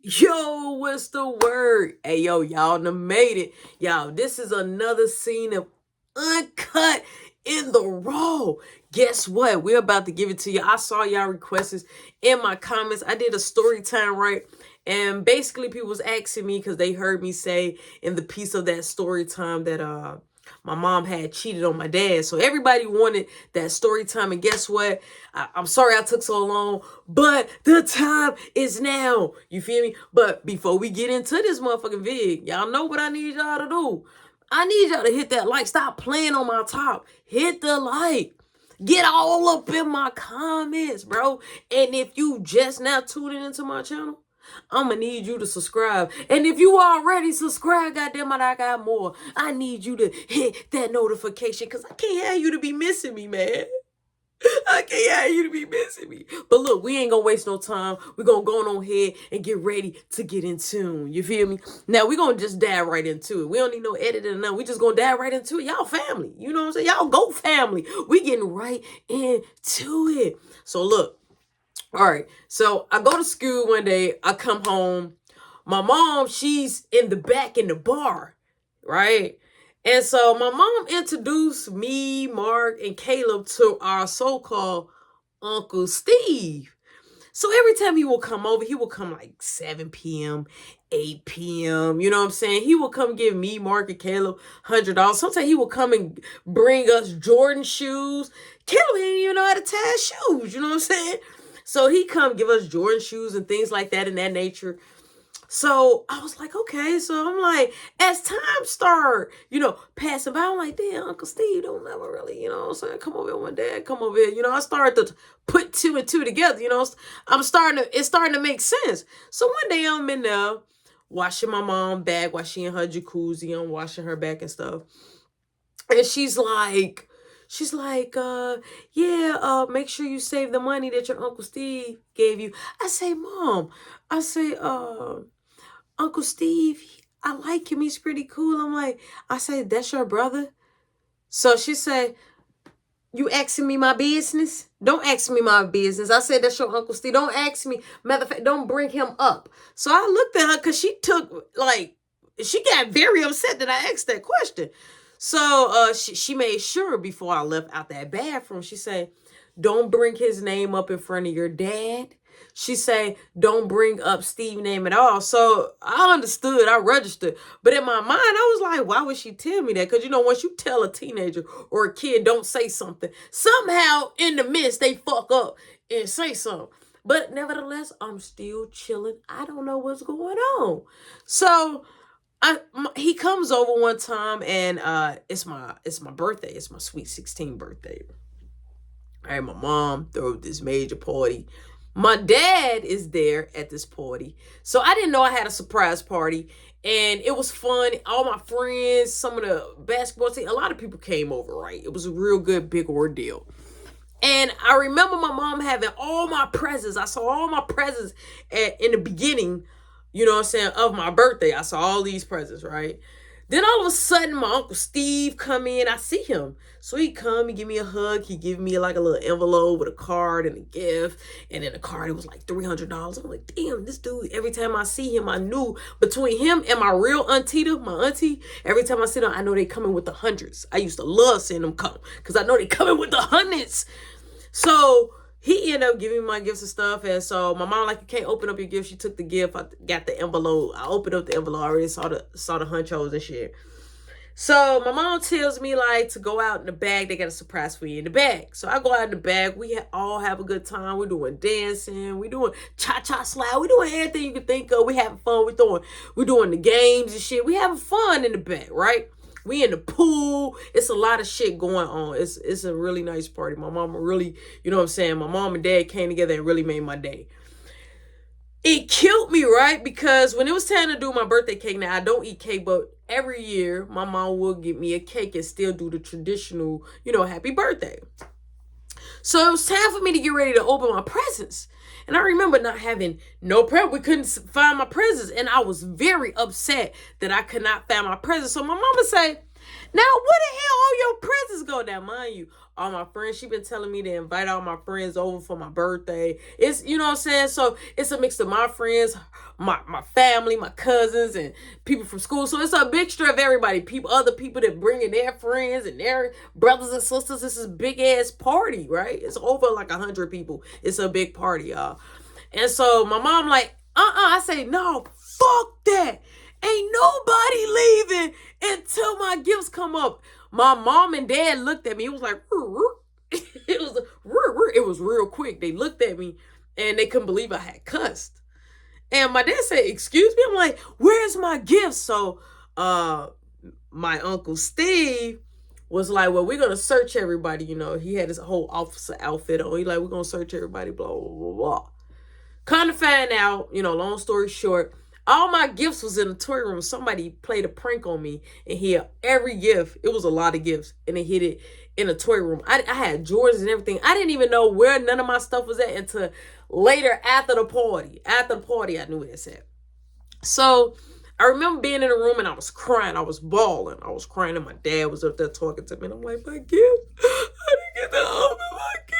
Yo, what's the word? Hey, yo, y'all done made it. Y'all, this is another scene of Uncut in the Raw. Guess what? We're about to give it to you. I saw y'all requests in my comments. I did a story time, right? And basically, people was asking me because they heard me say in the piece of that story time that my mom had cheated on my dad. So everybody wanted that story time. And guess what? I'm sorry I took so long, but the time is now. You feel me? But before we get into this motherfucking vid, y'all know what I need y'all to do. I need y'all to hit that like. Stop playing on my top. Hit the like. Get all up in my comments, bro. And if you just now tuning into my channel, I'm gonna need you to subscribe. And if you already subscribed, goddamn it, I got more. I need you to hit that notification because I can't have you to be missing me, man. I can't have you to be missing me. But look, we ain't gonna waste no time. We're gonna go on ahead and get ready to get in tune. You feel me? Now we're gonna just dive right into it. We don't need no editing or nothing. We just gonna dive right into it. Y'all family. You know what I'm saying? Y'all go family. We getting right into it. So look. All right. So I go to school one day. I come home. My mom, she's in the back in the bar, right? And so my mom introduced me, Mark, and Caleb to our so-called Uncle Steve. So every time he will come over, he will come like 7 p.m., 8 p.m. You know what I'm saying? He will come give me, Mark, and Caleb $100. Sometimes he will come and bring us Jordan shoes. Caleb didn't even know how to tie shoes. You know what I'm saying? So he come give us Jordan shoes and things like that in that nature. So I was like, okay. So I'm like, as time start, passing by, I'm like, damn, Uncle Steve don't never really, you know what I'm saying? Come over here one day, come over here. I started to put two and two together, it's starting to make sense. So one day I'm in there washing my mom back while she in her jacuzzi. I'm washing her back and stuff. And she's like, yeah, make sure you save the money that your Uncle Steve gave you. I say, Mom, I say, Uncle Steve, I like him. He's pretty cool. I say, that's your brother? So she said, you asking me my business? Don't ask me my business. I said, that's your Uncle Steve. Don't ask me. Matter of fact, don't bring him up. So I looked at her because she got very upset that I asked that question. So she made sure before I left out that bathroom, she said, don't bring his name up in front of your dad. She say, don't bring up Steve's name at all. So I understood, I registered. But in my mind, I was like, why would she tell me that? Because, once you tell a teenager or a kid don't say something, somehow in the midst, they fuck up and say something. But nevertheless, I'm still chilling. I don't know what's going on. So he comes over one time and it's my birthday. It's my sweet 16 birthday. All right, my mom threw this major party. My dad is there at this party. So I didn't know I had a surprise party. And it was fun. All my friends, some of the basketball team, a lot of people came over, right? It was a real good big ordeal. And I remember my mom having all my presents. I saw all my presents in the beginning, of my birthday. I saw all these presents, right? Then all of a sudden, my Uncle Steve come in. I see him. So he come, he give me a hug. He give me like a little envelope with a card and a gift. And in the card, it was like $300. I'm like, damn, this dude, every time I see him, I knew between him and my real auntie, every time I see them, I know they coming with the hundreds. I used to love seeing them come because I know they coming with the hundreds. So he ended up giving me my gifts and stuff. And so my mom like, you can't open up your gift. She took the gift. I got the envelope. I opened up the envelope. I already saw the hunchos and shit. So my mom tells me like to go out in the bag. They got a surprise for you in the bag. So I go out in the bag. We all have a good time. We're doing dancing. We're doing cha-cha slide. We're doing everything you can think of. We having fun. We're doing the games and shit. We having fun in the bag, right? We in the pool. It's a lot of shit going on. It's a really nice party. My mama really, you know what I'm saying? My mom and dad came together and really made my day. It killed me, right? Because when it was time to do my birthday cake, now I don't eat cake, but every year my mom will give me a cake and still do the traditional, happy birthday. So it was time for me to get ready to open my presents. And I remember not having no present. We couldn't find my presents. And I was very upset that I could not find my presents. So my mama said, now where the hell all your presents go? Now, mind you, all my friends. She been telling me to invite all my friends over for my birthday. It's, you know what I'm saying? So it's a mix of my friends, my family, my cousins, and people from school. So it's a mixture of everybody. Other people that bring in their friends and their brothers and sisters. It's a big ass party, right? It's over like 100 people. It's a big party, y'all. And so my mom like, I say, no, fuck that. Ain't nobody leaving until my gifts come up. My mom and dad looked at me. It was like, it was real quick. They looked at me and they couldn't believe I had cussed. And my dad said, excuse me? I'm like, where's my gifts? So my Uncle Steve was like, well, we're going to search everybody. You know, he had his whole officer outfit on. He like, we're going to search everybody, blah, blah, blah, blah. Kind of find out, you know, long story short, all my gifts was in the toy room. Somebody played a prank on me and hid every gift. It was a lot of gifts. And they hid it in the toy room. I had Jordans and everything. I didn't even know where none of my stuff was at until later after the party. After the party, I knew where it's at. So I remember being in the room and I was crying. I was bawling. I was crying and my dad was up there talking to me. And I'm like, my gifts? I didn't get to open my gifts.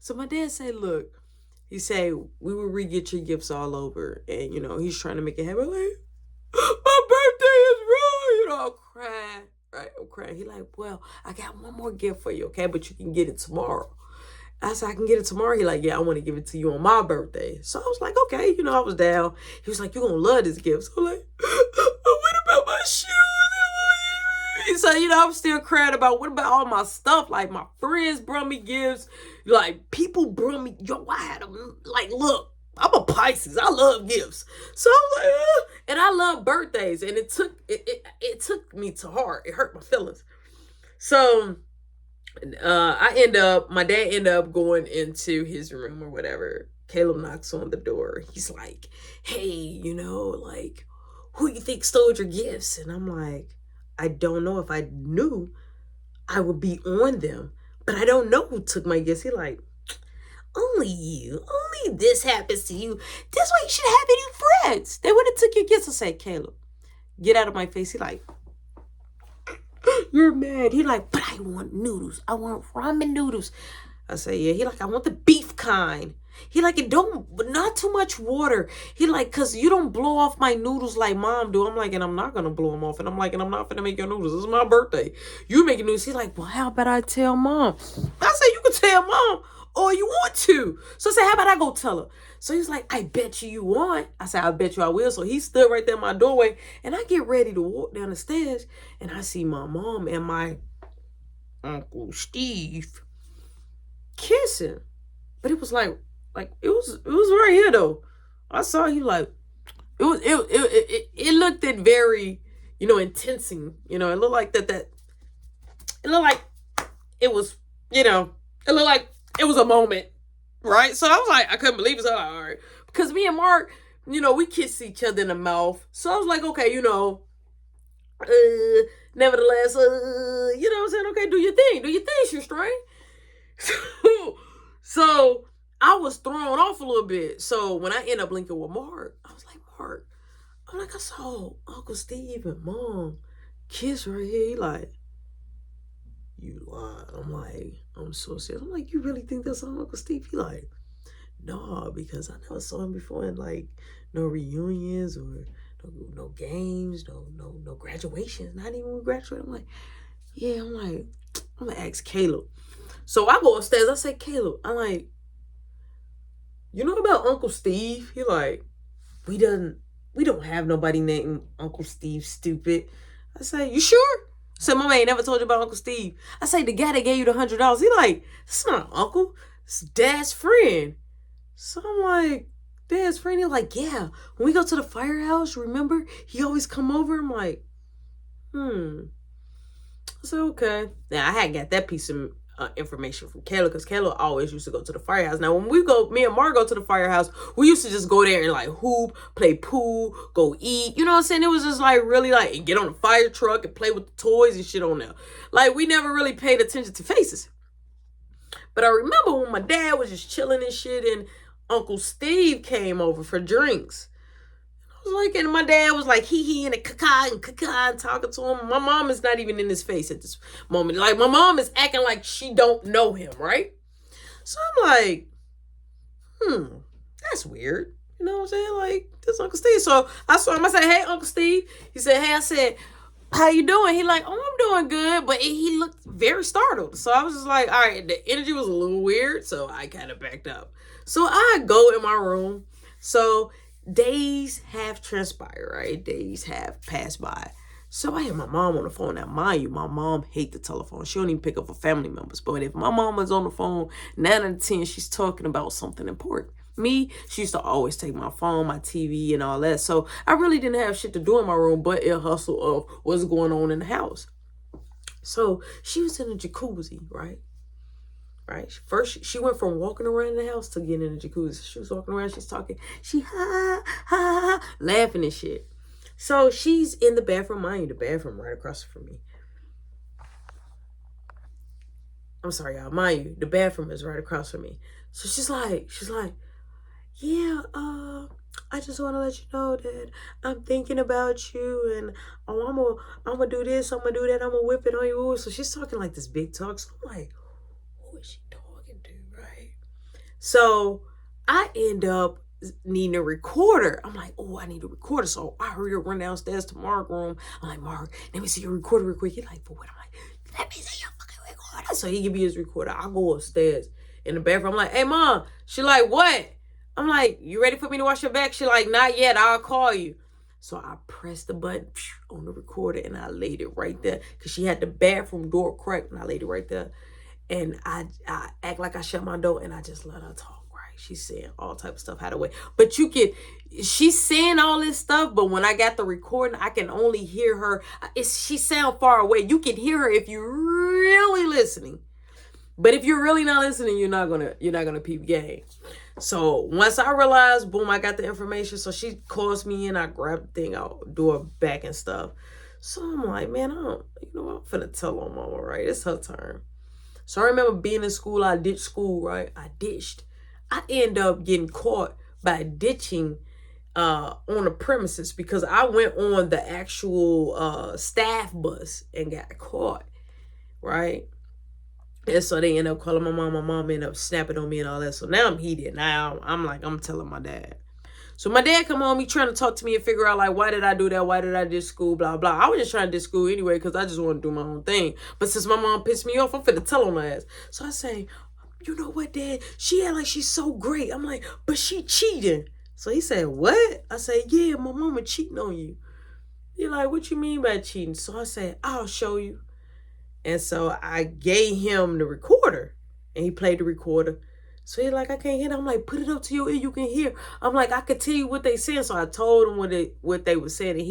So my dad said, look, he said, we will re-get your gifts all over. And, you know, he's trying to make it happen. Like, my birthday is wrong. You know, I'm crying. Right? I'm crying. He like, well, I got one more gift for you, okay? But you can get it tomorrow. I said, I can get it tomorrow. He like, yeah, I want to give it to you on my birthday. So I was like, okay. You know, I was down. He was like, you're going to love this gift. So I'm like, what about my shoes? So, you know, I'm still crying about what about all my stuff? Like, my friends brought me gifts. Like, people brought me, yo, I had them. Like, look, I'm a Pisces. I love gifts. So I was like, and I love birthdays. And it took me to heart. It hurt my feelings. So my dad ended up going into his room or whatever. Caleb knocks on the door. He's like, hey, you know, like, who you think stole your gifts? And I'm like, I don't know. If I knew, I would be on them. But I don't know who took my gifts. He like, only you. Only this happens to you. This way you should have any friends. They would have took your gifts. I said, Caleb, get out of my face. He like, you're mad. He like, but I want noodles. I want ramen noodles. I say, yeah. He like, I want the beef kind. He like, not too much water. He like, cause you don't blow off my noodles like mom do. I'm like, and I'm not gonna blow them off. And I'm like, and I'm not gonna make your noodles. This is my birthday. You making noodles. He like, well, how about I tell mom? I say, you can tell mom all you want to. So I said, how about I go tell her? So he's like, I bet you want. I said, I bet you I will. So he stood right there in my doorway and I get ready to walk down the stairs and I see my mom and my Uncle Steve kissing. But it was like it was right here though. I saw he like it looked at very, you know, intensing. You know, it looked like that it looked like it was, you know, it looked like it was a moment, right? So I was like, I couldn't believe it. So I was like, all right, because me and Mark, you know, we kiss each other in the mouth. So I was like, okay, you know, nevertheless, you know what I'm saying? Okay, do your thing, shoestring. So I was thrown off a little bit. So when I ended up linking with Mark, I was like, Mark, I'm like, I saw Uncle Steve and Mom kiss right here. He like, you lied. I'm like, I'm so serious. I'm like, you really think that's Uncle Steve? He like, nah, because I never saw him before in like no reunions or no games, no graduations, not even when we graduated. I'm like, yeah, I'm gonna ask Caleb. So I go upstairs, I say, Caleb, I'm like, you know about Uncle Steve? He like, we don't have nobody named Uncle Steve, stupid. I say, you sure? I said, Mama ain't never told you about Uncle Steve. I say, the guy that gave you the $100, he like, it's not Uncle, it's Dad's friend. So I'm like, Dad's friend? He like, yeah, when we go to the firehouse, remember? He always come over. I'm like, I said, okay. Now, I hadn't got that piece of information from Kayla, because Kayla always used to go to the firehouse. Now, when me and Mark go to the firehouse, we used to just go there and like hoop, play pool, go eat. You know what I'm saying? It was just like really like, and get on the fire truck and play with the toys and shit on there. Like, we never really paid attention to faces. But I remember when my dad was just chilling and shit and Uncle Steve came over for drinks. was like, and my dad was like, he and a caca and talking to him. My mom is not even in his face at this moment. Like, my mom is acting like she don't know him, right? So I'm like, that's weird. You know what I'm saying? Like, this Uncle Steve. So I saw him. I said, hey, Uncle Steve. He said, hey. I said, how you doing? He like, oh, I'm doing good. But he looked very startled. So I was just like, all right, the energy was a little weird. So I kind of backed up. So I go in my room. So days have transpired, right? Days have passed by. So I had my mom on the phone. Now, mind you, my mom hate the telephone. She don't even pick up for family members. But if my mom was on the phone, 9 out of 10, she's talking about something important. Me, she used to always take my phone, my TV, and all that. So I really didn't have shit to do in my room but a hustle of what's going on in the house. So she was in a jacuzzi, right? Right. First, she went from walking around the house to getting in the jacuzzi. She was walking around, she's talking, she ha, laughing and shit. So she's in the bathroom, mind you, the bathroom right across from me. I'm sorry, y'all, mind you, the bathroom is right across from me. So she's like, yeah, I just want to let you know that I'm thinking about you, and I'm gonna do this, I'm gonna do that, I'm gonna whip it on you. So she's talking like this big talk. So I'm like, who is she talking to, right? So I end up needing a recorder. I'm like, oh, I need a recorder. So I hurry up, run downstairs to Mark's room. I'm like, Mark, let me see your recorder real quick. He's like, for what? I'm like, let me see your fucking recorder. So he give me his recorder. I go upstairs in the bathroom. I'm like, hey, Mom. She like, what? I'm like, you ready for me to wash your back? She like, not yet. I'll call you. So I pressed the button on the recorder and I laid it right there because she had the bathroom door cracked and I laid it right there. And I act like I shut my door and I just let her talk, right? She's saying all type of stuff how to wait. But she's saying all this stuff, but when I got the recording, I can only hear her. She sound far away. You can hear her if you're really listening. But if you're really not listening, you're not gonna peep game. So once I realized, boom, I got the information. So she calls me and I grab the thing, I'll do her back and stuff. So I'm like, man, I'm finna tell on mama, right? It's her turn. So I remember being in school, I ditched school, right? I end up getting caught by ditching on the premises because I went on the actual staff bus and got caught, right? And so they end up calling my mom. My mom ended up snapping on me and all that. So now I'm heated. Now I'm telling my dad. So my dad come home, he trying to talk to me and figure out like, why did I do that? Why did I ditch school? Blah, blah. I was just trying to ditch school anyway because I just want to do my own thing. But since my mom pissed me off, I'm finna tell on her ass. So I say, you know what, Dad? She act like she's so great. I'm like, but she cheating. So he said, what? I say, yeah, my mama cheating on you. He like, what you mean by cheating? So I said, I'll show you. And so I gave him the recorder and he played the recorder. So he's like, I can't hear it. I'm like, put it up to your ear, you can hear. I'm like, I could tell you what they said. So I told him what they were saying. And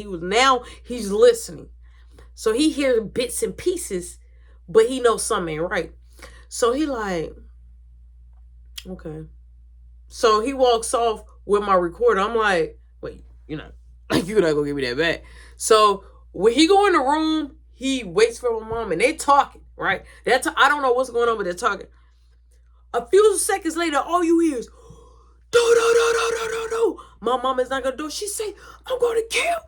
he's listening. So he hears bits and pieces, but he knows something ain't right. So he like, okay. So he walks off with my recorder. I'm like, wait, you're not gonna give me that back. So when he go in the room, he waits for my mom and they talking, right? I don't know what's going on, but they're talking. A few seconds later, all you hear is, no. My mom is not gonna do it. She say, I'm gonna kill